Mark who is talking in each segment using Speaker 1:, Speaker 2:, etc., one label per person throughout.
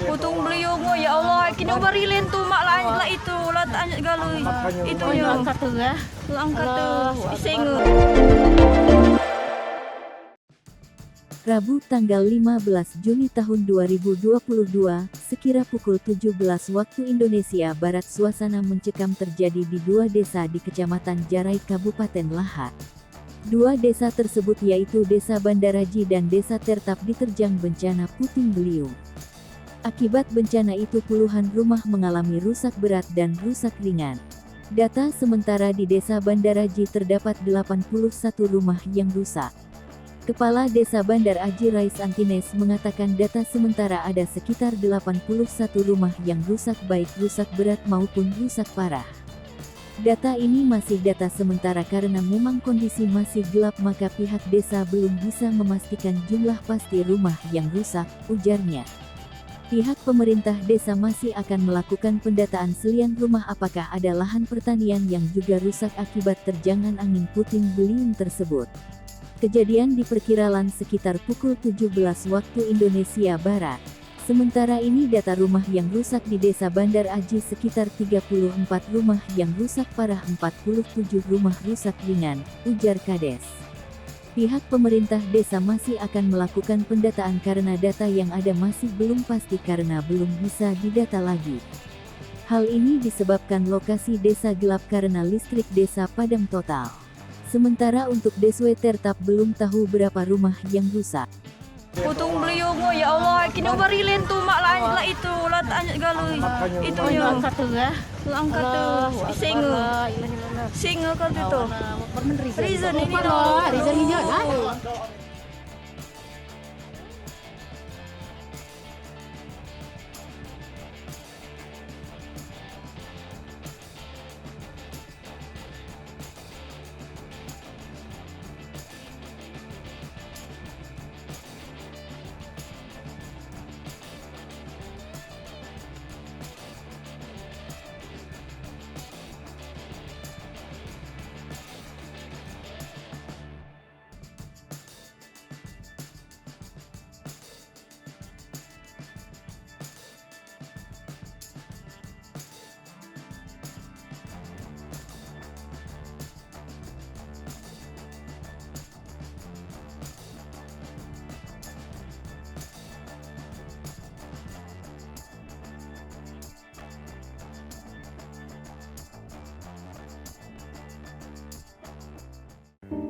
Speaker 1: Putung beliau mo ya Allah kini barilin tu mak lah itu lah tanya galui itu ya angkat tu lah angkat tu isingu.
Speaker 2: Rabu tanggal 15 Juni tahun 2022, sekira pukul 17 waktu Indonesia Barat suasana mencekam terjadi di dua desa di Kecamatan Jarai Kabupaten Lahad. Dua desa tersebut yaitu Desa Bandaraji dan Desa Tertap diterjang bencana puting beliung. Akibat bencana itu puluhan rumah mengalami rusak berat dan rusak ringan. Data sementara di Desa Bandaraji terdapat 81 rumah yang rusak. Kepala Desa Bandar Aji Rais Antines mengatakan data sementara ada sekitar 81 rumah yang rusak baik rusak berat maupun rusak parah. Data ini masih data sementara karena memang kondisi masih gelap maka pihak desa belum bisa memastikan jumlah pasti rumah yang rusak, ujarnya. Pihak pemerintah desa masih akan melakukan pendataan selian rumah apakah ada lahan pertanian yang juga rusak akibat terjangan angin puting beliung tersebut. Kejadian diperkirakan sekitar pukul 17 waktu Indonesia Barat. Sementara ini data rumah yang rusak di Desa Bandar Aji sekitar 34 rumah yang rusak parah 47 rumah rusak ringan, ujar Kades. Pihak pemerintah desa masih akan melakukan pendataan karena data yang ada masih belum pasti karena belum bisa didata lagi. Hal ini disebabkan lokasi desa gelap karena listrik desa padam total. Sementara untuk Deswe Tertap belum tahu berapa rumah yang rusak.
Speaker 1: Putung beliau mo ya Allah kini barilin tu mak lah itu lah tanya galui itu ya angkat tu lah angkat tu isingu singu kan itu reason ini loh reason ini lah.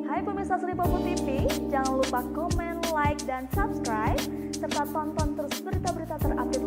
Speaker 3: Hai pemirsa Sri Popo TV, jangan lupa komen, like, dan subscribe, serta tonton terus berita-berita terupdate